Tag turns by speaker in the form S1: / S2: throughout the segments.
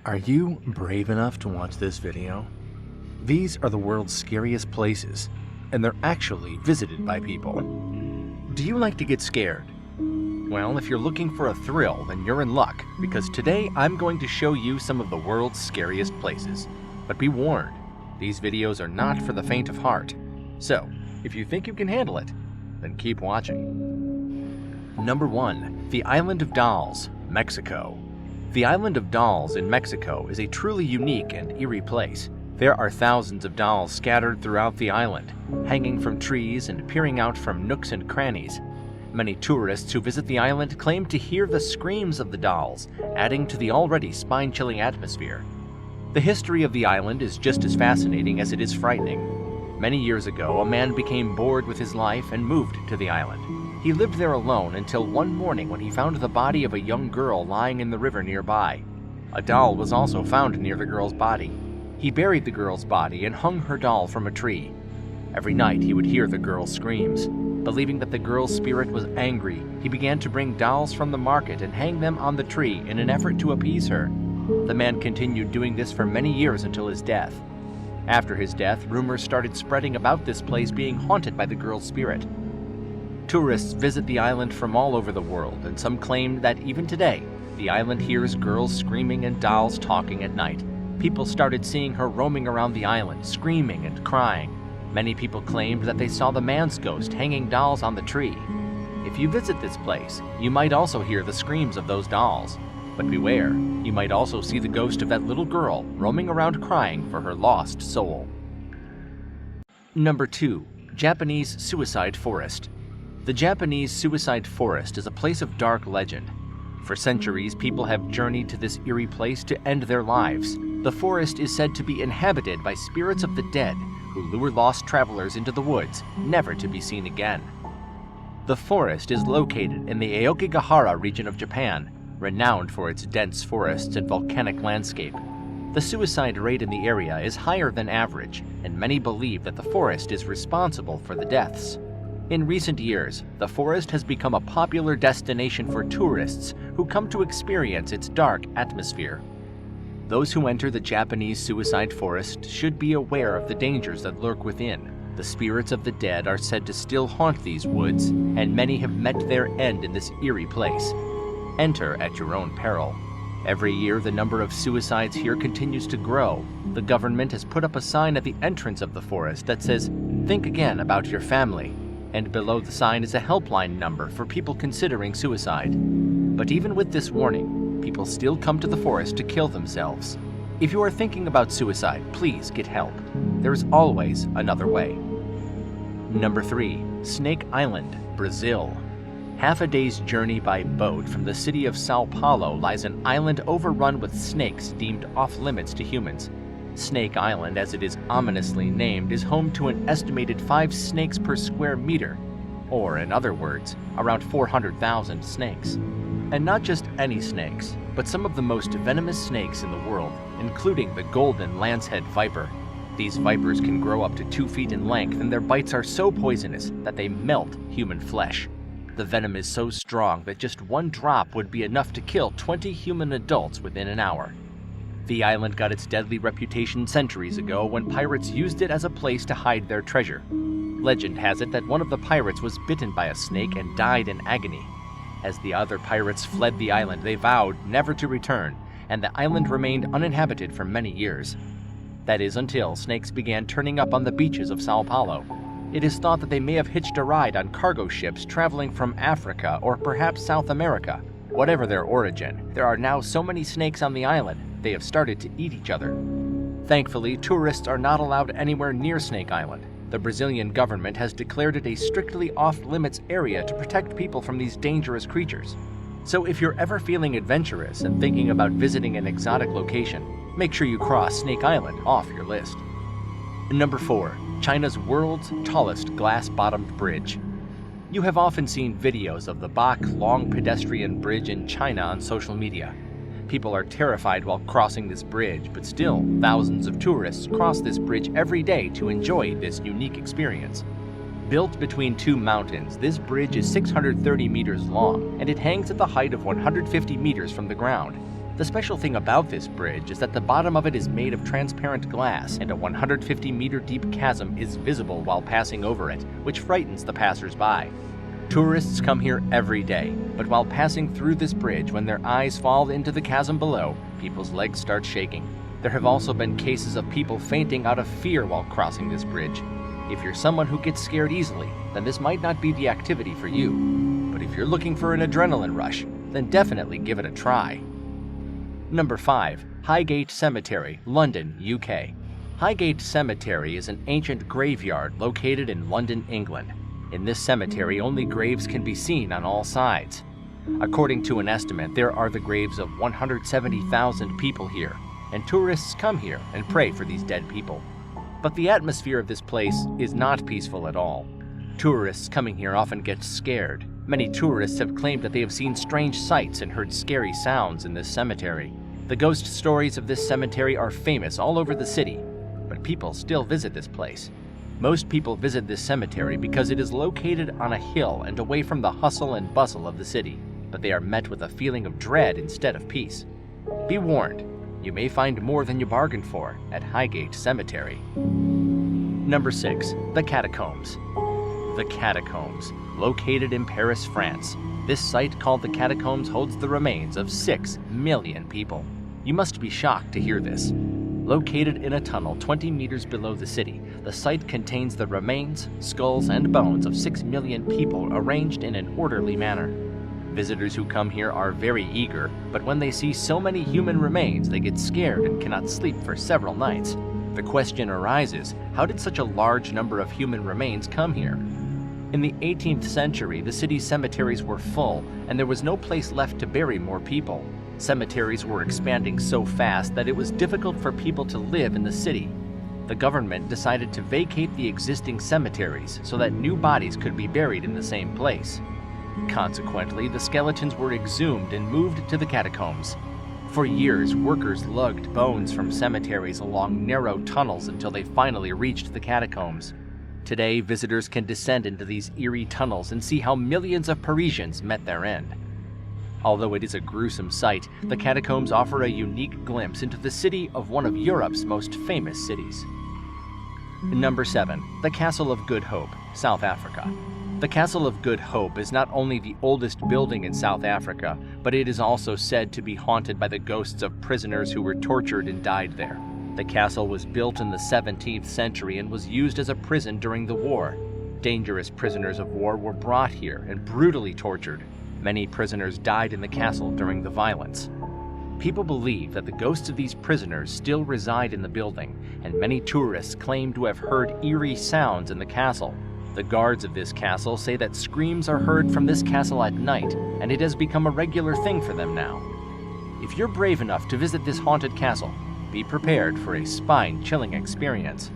S1: Are you brave enough to watch this video? These are the world's scariest places, and they're actually visited by people. Do you like to get scared? Well, if you're looking for a thrill, then you're in luck, because today I'm going to show you some of the world's scariest places. But be warned, these videos are not for the faint of heart. So, if you think you can handle it, then keep watching. Number 1. The Island of Dolls, Mexico. The Island of Dolls in Mexico is a truly unique and eerie place. There are thousands of dolls scattered throughout the island, hanging from trees and peering out from nooks and crannies. Many tourists who visit the island claim to hear the screams of the dolls, adding to the already spine-chilling atmosphere. The history of the island is just as fascinating as it is frightening. Many years ago, a man became bored with his life and moved to the island. He lived there alone until one morning when he found the body of a young girl lying in the river nearby. A doll was also found near the girl's body. He buried the girl's body and hung her doll from a tree. Every night he would hear the girl's screams. Believing that the girl's spirit was angry, he began to bring dolls from the market and hang them on the tree in an effort to appease her. The man continued doing this for many years until his death. After his death, rumors started spreading about this place being haunted by the girl's spirit. Tourists visit the island from all over the world, and some claim that even today, the island hears girls screaming and dolls talking at night. People started seeing her roaming around the island, screaming and crying. Many people claimed that they saw the man's ghost hanging dolls on the tree. If you visit this place, you might also hear the screams of those dolls. But beware, you might also see the ghost of that little girl roaming around crying for her lost soul. Number 2. Japanese Suicide Forest. The Japanese Suicide Forest is a place of dark legend. For centuries, people have journeyed to this eerie place to end their lives. The forest is said to be inhabited by spirits of the dead who lure lost travelers into the woods, never to be seen again. The forest is located in the Aokigahara region of Japan, renowned for its dense forests and volcanic landscape. The suicide rate in the area is higher than average, and many believe that the forest is responsible for the deaths. In recent years, the forest has become a popular destination for tourists who come to experience its dark atmosphere. Those who enter the Japanese suicide forest should be aware of the dangers that lurk within. The spirits of the dead are said to still haunt these woods, and many have met their end in this eerie place. Enter at your own peril. Every year, the number of suicides here continues to grow. The government has put up a sign at the entrance of the forest that says, "Think again about your family." And below the sign is a helpline number for people considering suicide. But even with this warning, people still come to the forest to kill themselves. If you are thinking about suicide, please get help. There is always another way. Number 3. Snake Island, Brazil. Half a day's journey by boat from the city of Sao Paulo lies an island overrun with snakes deemed off-limits to humans. Snake Island, as it is ominously named, is home to an estimated 5 snakes per square meter, or in other words, around 400,000 snakes. And not just any snakes, but some of the most venomous snakes in the world, including the golden lancehead viper. These vipers can grow up to 2 feet in length, and their bites are so poisonous that they melt human flesh. The venom is so strong that just one drop would be enough to kill 20 human adults within an hour. The island got its deadly reputation centuries ago when pirates used it as a place to hide their treasure. Legend has it that one of the pirates was bitten by a snake and died in agony. As the other pirates fled the island, they vowed never to return, and the island remained uninhabited for many years. That is until snakes began turning up on the beaches of Sao Paulo. It is thought that they may have hitched a ride on cargo ships traveling from Africa or perhaps South America. Whatever their origin, there are now so many snakes on the island, they have started to eat each other. Thankfully, tourists are not allowed anywhere near Snake Island. The Brazilian government has declared it a strictly off-limits area to protect people from these dangerous creatures. So if you're ever feeling adventurous and thinking about visiting an exotic location, make sure you cross Snake Island off your list. Number 4. China's world's tallest glass-bottomed bridge. You have often seen videos of the Bach Long Pedestrian Bridge in China on social media. People are terrified while crossing this bridge, but still, thousands of tourists cross this bridge every day to enjoy this unique experience. Built between 2 mountains, this bridge is 630 meters long, and it hangs at the height of 150 meters from the ground. The special thing about this bridge is that the bottom of it is made of transparent glass, and a 150-meter deep chasm is visible while passing over it, which frightens the passers-by. Tourists come here every day, but while passing through this bridge, when their eyes fall into the chasm below, people's legs start shaking. There have also been cases of people fainting out of fear while crossing this bridge. If you're someone who gets scared easily, then this might not be the activity for you. But if you're looking for an adrenaline rush, then definitely give it a try. Number 5. Highgate Cemetery, London, UK. Highgate Cemetery is an ancient graveyard located in London, England. In this cemetery, only graves can be seen on all sides. According to an estimate, there are the graves of 170,000 people here, and tourists come here and pray for these dead people. But the atmosphere of this place is not peaceful at all. Tourists coming here often get scared. Many tourists have claimed that they have seen strange sights and heard scary sounds in this cemetery. The ghost stories of this cemetery are famous all over the city, but people still visit this place. Most people visit this cemetery because it is located on a hill and away from the hustle and bustle of the city, but they are met with a feeling of dread instead of peace. Be warned, you may find more than you bargained for at Highgate Cemetery. Number 6. The Catacombs. The Catacombs, located in Paris, France. This site called the Catacombs holds the remains of 6 million people. You must be shocked to hear this. Located in a tunnel 20 meters below the city, the site contains the remains, skulls, and bones of 6 million people arranged in an orderly manner. Visitors who come here are very eager, but when they see so many human remains, they get scared and cannot sleep for several nights. The question arises, how did such a large number of human remains come here? In the 18th century, the city's cemeteries were full, and there was no place left to bury more people. Cemeteries were expanding so fast that it was difficult for people to live in the city. The government decided to vacate the existing cemeteries so that new bodies could be buried in the same place. Consequently, the skeletons were exhumed and moved to the catacombs. For years, workers lugged bones from cemeteries along narrow tunnels until they finally reached the catacombs. Today, visitors can descend into these eerie tunnels and see how millions of Parisians met their end. Although it is a gruesome sight, the catacombs offer a unique glimpse into the city of one of Europe's most famous cities. Number 7. The Castle of Good Hope, South Africa. The Castle of Good Hope is not only the oldest building in South Africa, but it is also said to be haunted by the ghosts of prisoners who were tortured and died there. The castle was built in the 17th century and was used as a prison during the war. Dangerous prisoners of war were brought here and brutally tortured. Many prisoners died in the castle during the violence. People believe that the ghosts of these prisoners still reside in the building, and many tourists claim to have heard eerie sounds in the castle. The guards of this castle say that screams are heard from this castle at night, and it has become a regular thing for them now. If you're brave enough to visit this haunted castle, be prepared for a spine-chilling experience.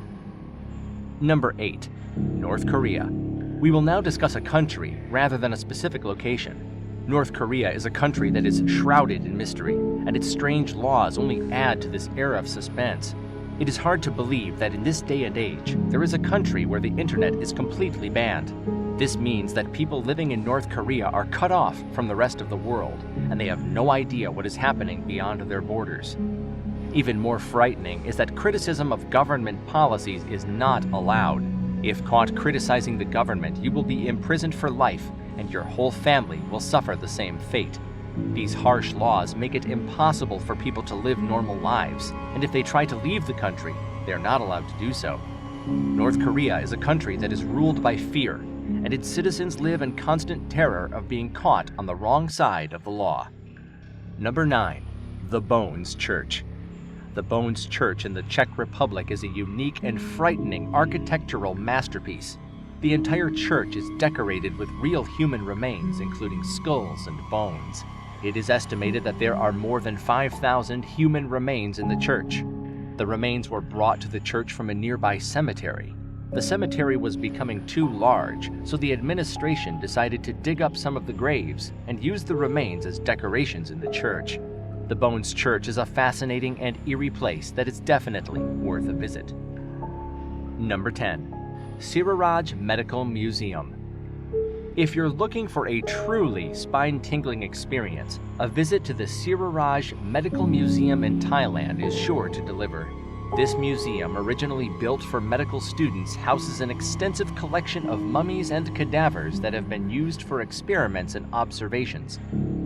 S1: Number 8. North Korea. We will now discuss a country rather than a specific location. North Korea is a country that is shrouded in mystery, and its strange laws only add to this era of suspense. It is hard to believe that in this day and age, there is a country where the internet is completely banned. This means that people living in North Korea are cut off from the rest of the world, and they have no idea what is happening beyond their borders. Even more frightening is that criticism of government policies is not allowed. If caught criticizing the government, you will be imprisoned for life, and your whole family will suffer the same fate. These harsh laws make it impossible for people to live normal lives, and if they try to leave the country, they are not allowed to do so. North Korea is a country that is ruled by fear, and its citizens live in constant terror of being caught on the wrong side of the law. Number 9. The Bones Church. The Bones Church in the Czech Republic is a unique and frightening architectural masterpiece. The entire church is decorated with real human remains, including skulls and bones. It is estimated that there are more than 5,000 human remains in the church. The remains were brought to the church from a nearby cemetery. The cemetery was becoming too large, so the administration decided to dig up some of the graves and use the remains as decorations in the church. The Bones Church is a fascinating and eerie place that is definitely worth a visit. Number 10. Siriraj Medical Museum. If you're looking for a truly spine-tingling experience, a visit to the Siriraj Medical Museum in Thailand is sure to deliver. This museum, originally built for medical students, houses an extensive collection of mummies and cadavers that have been used for experiments and observations.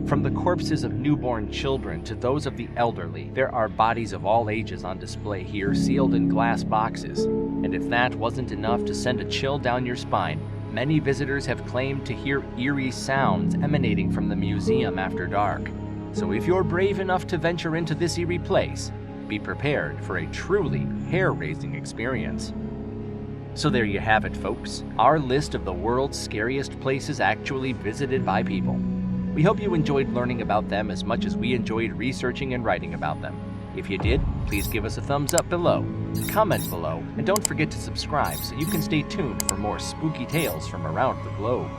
S1: From the corpses of newborn children to those of the elderly, there are bodies of all ages on display here, sealed in glass boxes. And if that wasn't enough to send a chill down your spine, many visitors have claimed to hear eerie sounds emanating from the museum after dark. So if you're brave enough to venture into this eerie place, be prepared for a truly hair-raising experience. So there you have it, folks, our list of the world's scariest places actually visited by people. We hope you enjoyed learning about them as much as we enjoyed researching and writing about them. If you did, please give us a thumbs up below, comment below, and don't forget to subscribe so you can stay tuned for more spooky tales from around the globe.